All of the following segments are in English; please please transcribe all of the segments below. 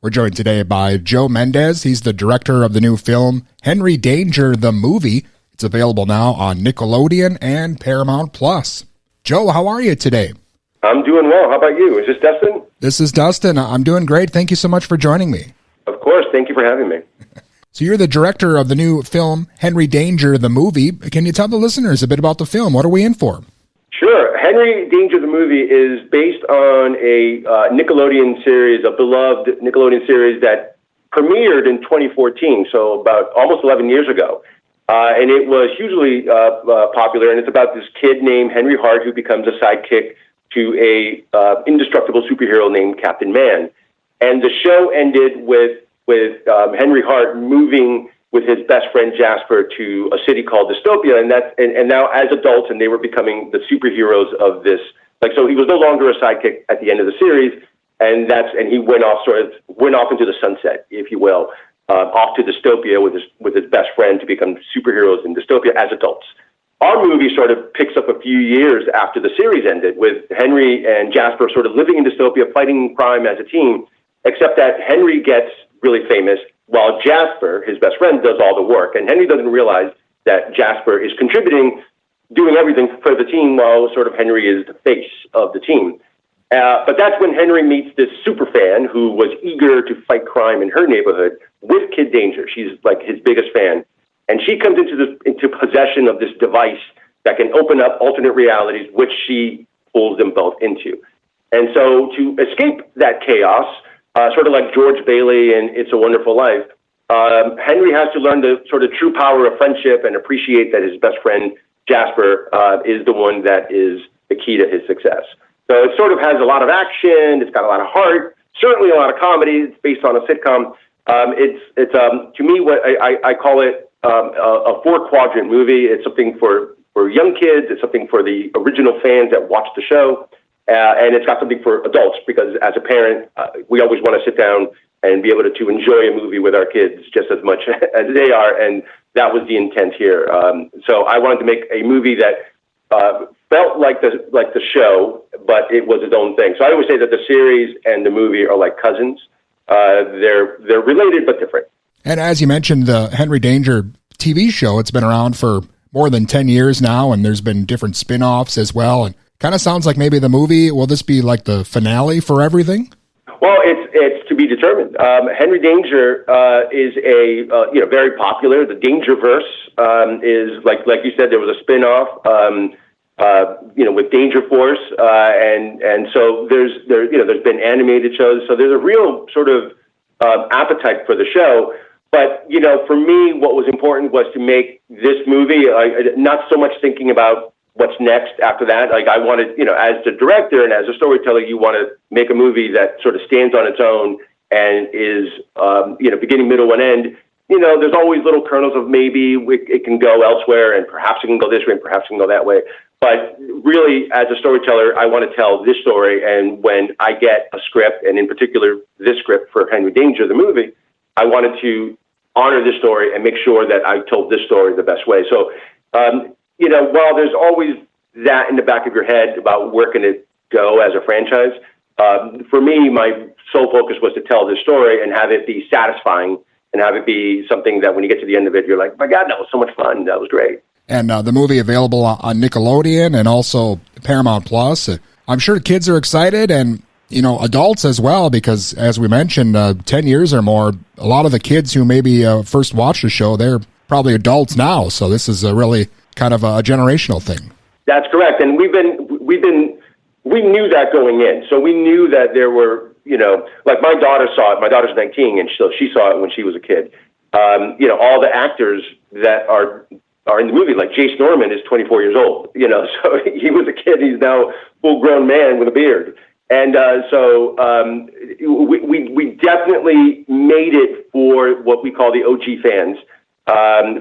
We're joined today by Joe Mendez. He's the director of the new film, Henry Danger, the Movie. It's available now on Nickelodeon and Paramount Plus. Joe, how are you today? I'm doing well. How about you? Is this Dustin? This is Dustin. I'm doing great. Thank you so much for joining me. Of course. Thank you for having me. So you're the director of the new film, Henry Danger, the Movie. Can you tell the listeners a bit about the film? What are we in for? Sure. Henry Danger, the Movie is based on a Nickelodeon series, a beloved Nickelodeon series that premiered in 2014, so about almost 11 years ago. And it was hugely popular, and it's about this kid named Henry Hart who becomes a sidekick to a indestructible superhero named Captain Man. And the show ended with Henry Hart moving with his best friend Jasper to a city called Dystopia, and now as adults, and they were becoming the superheroes of this. So he was no longer a sidekick at the end of the series, and he went off into the sunset, if you will, off to Dystopia with his best friend to become superheroes in Dystopia as adults. Our movie sort of picks up a few years after the series ended, with Henry and Jasper sort of living in Dystopia, fighting crime as a team, except that Henry gets really famous while Jasper, his best friend, does all the work. And Henry doesn't realize that Jasper is contributing, doing everything for the team, while sort of Henry is the face of the team. But that's when Henry meets this super fan who was eager to fight crime in her neighborhood with Kid Danger. She's like his biggest fan. And she comes into possession of this device that can open up alternate realities, which she pulls them both into. And so to escape that chaos, sort of like George Bailey in It's a Wonderful Life, Henry has to learn the sort of true power of friendship and appreciate that his best friend, Jasper, is the one that is the key to his success. So it sort of has a lot of action. It's got a lot of heart, certainly a lot of comedy. It's based on a sitcom. It's to me, what I call it a four-quadrant movie. It's something for young kids. It's something for the original fans that watch the show. And it's got something for adults, because as a parent, we always want to sit down and be able to enjoy a movie with our kids just as much as they are. And that was the intent here. So I wanted to make a movie that felt like the show, but it was its own thing. So I always say that the series and the movie are like cousins. They're related but different. And as you mentioned, the Henry Danger TV show, it's been around for more than 10 years now, and there's been different spin-offs as well. And kind of sounds like maybe the movie, will this be like the finale for everything? Well, it's to be determined. Henry Danger is very popular. The Dangerverse is like you said, there was a spin-off, with Danger Force, and so there's been animated shows. So there's a real sort of appetite for the show. But, for me, what was important was to make this movie, not so much thinking about what's next after that. Like, I wanted, as the director and as a storyteller, you want to make a movie that sort of stands on its own and is, beginning, middle, and end. There's always little kernels of maybe it can go elsewhere, and perhaps it can go this way, and perhaps it can go that way. But really, as a storyteller, I want to tell this story. And when I get a script, and in particular this script for Henry Danger, the movie, I wanted to honor this story and make sure that I told this story the best way. So, while there's always that in the back of your head about where can it go as a franchise, for me, my sole focus was to tell this story and have it be satisfying and have it be something that when you get to the end of it, you're like, my God, that was so much fun. That was great. And the movie available on Nickelodeon and also Paramount Plus. I'm sure kids are excited, and adults as well, because as we mentioned, 10 years or more, a lot of the kids who maybe first watched the show, they're probably adults now. So this is a really kind of a generational thing. That's correct. And we knew that going in. So we knew that there were, like my daughter saw it. My daughter's 19, and so she saw it when she was a kid. All the actors that are in the movie, like Jace Norman is 24 years old, so he was a kid. He's now a full-grown man with a beard. And so we definitely made it for what we call the OG fans,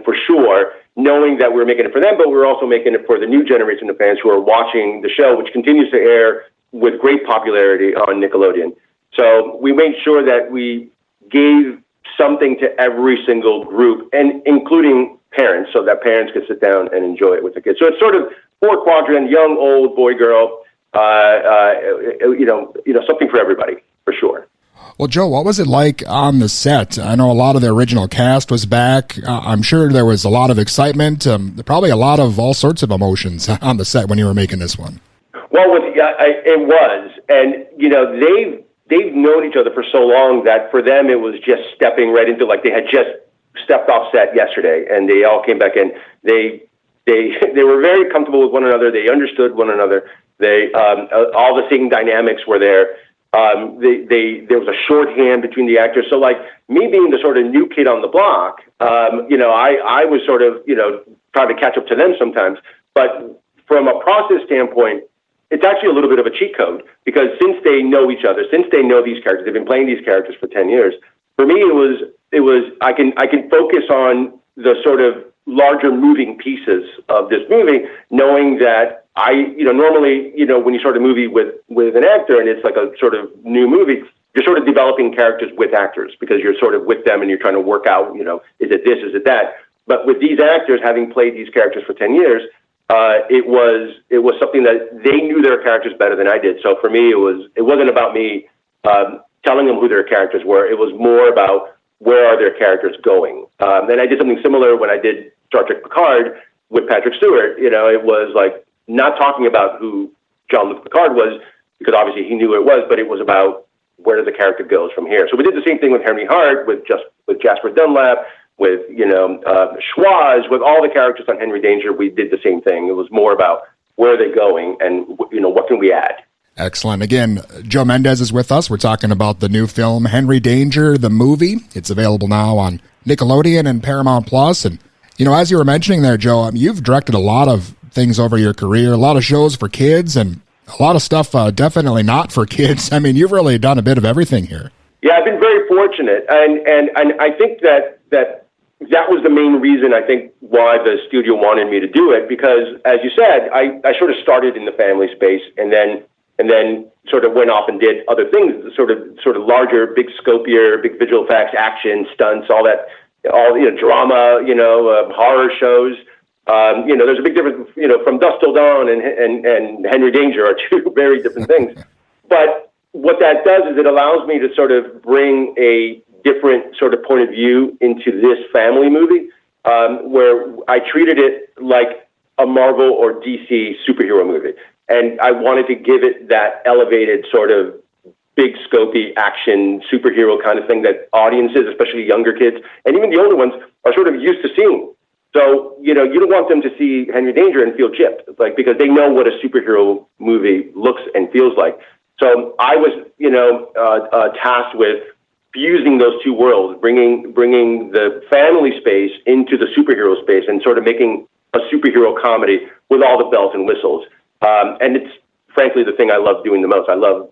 for sure, knowing that we were making it for them, but we were also making it for the new generation of fans who are watching the show, which continues to air with great popularity on Nickelodeon. So we made sure that we gave something to every single group, and including parents, so that parents could sit down and enjoy it with the kids. So it's sort of four quadrant, young, old, boy, girl, something for everybody, for sure. Well, Joe, what was it like on the set? I know a lot of the original cast was back. I'm sure there was a lot of excitement, probably a lot of all sorts of emotions on the set when you were making this one. Well, it was, and they've known each other for so long that for them it was just stepping right into, like, they had just stepped off set yesterday, and they all came back in. They were very comfortable with one another. They understood one another. They all the same dynamics were there. There was a shorthand between the actors. So, like, me being the sort of new kid on the block, I was sort of, trying to catch up to them sometimes. But from a process standpoint, it's actually a little bit of a cheat code, because since they know each other, since they know these characters, they've been playing these characters for 10 years. For me, it was I can focus on the sort of larger moving pieces of this movie, knowing that normally, when you start a movie with an actor and it's like a sort of new movie, you're sort of developing characters with actors because you're sort of with them and you're trying to work out, is it this, is it that? But with these actors, having played these characters for 10 years, it was something that they knew their characters better than I did. So for me, it wasn't about me telling them who their characters were. It was more about where are their characters going. And I did something similar when I did Star Trek Picard with Patrick Stewart. It was like not talking about who Jean-Luc Picard was, because obviously he knew who it was, but it was about where the character goes from here. So we did the same thing with Henry Hart, with Jasper Dunlap, with Schwaz, with all the characters on Henry Danger. We did the same thing. It was more about where are they going and what can we add. Excellent. Again, Joe Mendez is with us. We're talking about the new film Henry Danger, the movie. It's available now on Nickelodeon and Paramount Plus. And as you were mentioning there, Joe, you've directed a lot of things over your career, a lot of shows for kids and a lot of stuff definitely not for kids. I mean, you've really done a bit of everything here. Yeah, I've been very fortunate, and I think that was the main reason, I think, why the studio wanted me to do it, because, as you said, I sort of started in the family space and then sort of went off and did other things, sort of larger, big scopier, big visual effects, action, stunts, all drama, horror shows. There's a big difference, from Dusk Till Dawn and Henry Danger are two very different things. But what that does is it allows me to sort of bring a different sort of point of view into this family movie, where I treated it like a Marvel or DC superhero movie. And I wanted to give it that elevated sort of big scopy action superhero kind of thing that audiences, especially younger kids, and even the older ones, are sort of used to seeing. So, you don't want them to see Henry Danger and feel chipped, because they know what a superhero movie looks and feels like. So I was, tasked with fusing those two worlds, bringing the family space into the superhero space and sort of making a superhero comedy with all the bells and whistles. And it's frankly the thing I love doing the most. I love,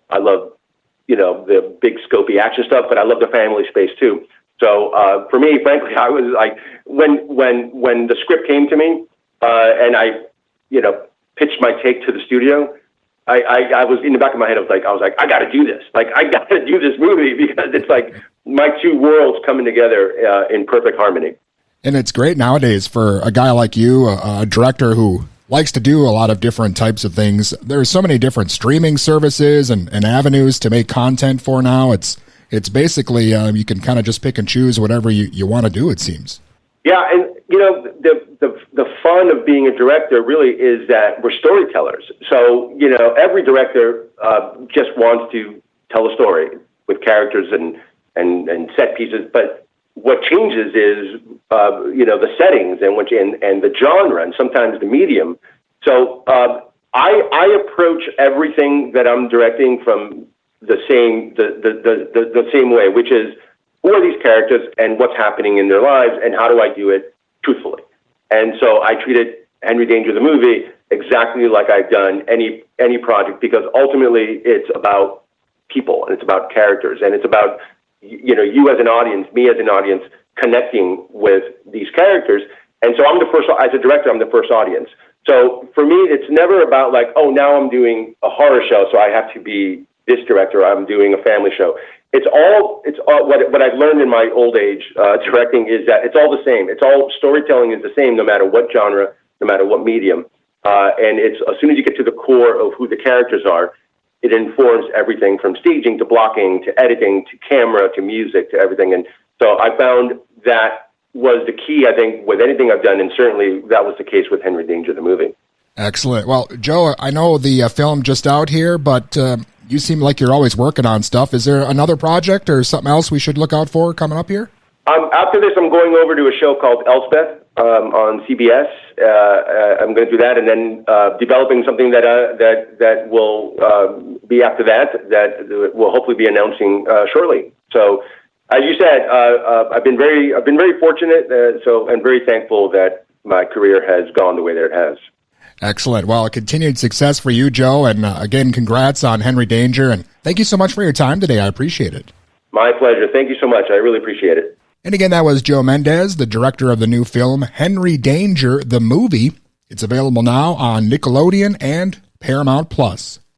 the big scopy action stuff, but I love the family space too. So for me, frankly, I was like, when the script came to me and I, pitched my take to the studio, I was in the back of my head. I was like, I got to do this. I got to do this movie, because it's like my two worlds coming together in perfect harmony. And it's great nowadays for a guy like you, a director who likes to do a lot of different types of things. There's so many different streaming services and avenues to make content for now. It's basically you can kind of just pick and choose whatever you want to do, it seems. Yeah, and the fun of being a director really is that we're storytellers. So every director just wants to tell a story with characters and set pieces. But what changes is the settings and the genre and sometimes the medium. So I approach everything that I'm directing from the same way, which is, who are these characters and what's happening in their lives, and how do I do it truthfully? And so I treated Henry Danger the movie exactly like I've done any project, because ultimately it's about people and it's about characters and it's about you as an audience, me as an audience, connecting with these characters. And so as a director, I'm the first audience. So for me, it's never about like, oh, now I'm doing a horror show, so I have to be this director. I'm doing a family show. It's all what I've learned in my old age directing is that it's all the same. It's all storytelling is the same, no matter what genre, no matter what medium. And it's as soon as you get to the core of who the characters are, it informs everything from staging to blocking to editing to camera to music to everything. And so I found that was the key, I think, with anything I've done, and certainly that was the case with Henry Danger, the movie. Excellent. Well, Joe, I know the film just out here, but you seem like you're always working on stuff. Is there another project or something else we should look out for coming up here? After this, I'm going over to a show called Elspeth on CBS. I'm going to do that, and then developing something that will be after that we'll hopefully be announcing shortly. So, as you said, I've been very fortunate, and very thankful that my career has gone the way that it has. Excellent. Well, continued success for you, Joe, and again, congrats on Henry Danger, and thank you so much for your time today. I appreciate it. My pleasure. Thank you so much. I really appreciate it. And again, that was Joe Mendez, the director of the new film, Henry Danger, the movie. It's available now on Nickelodeon and Paramount Plus.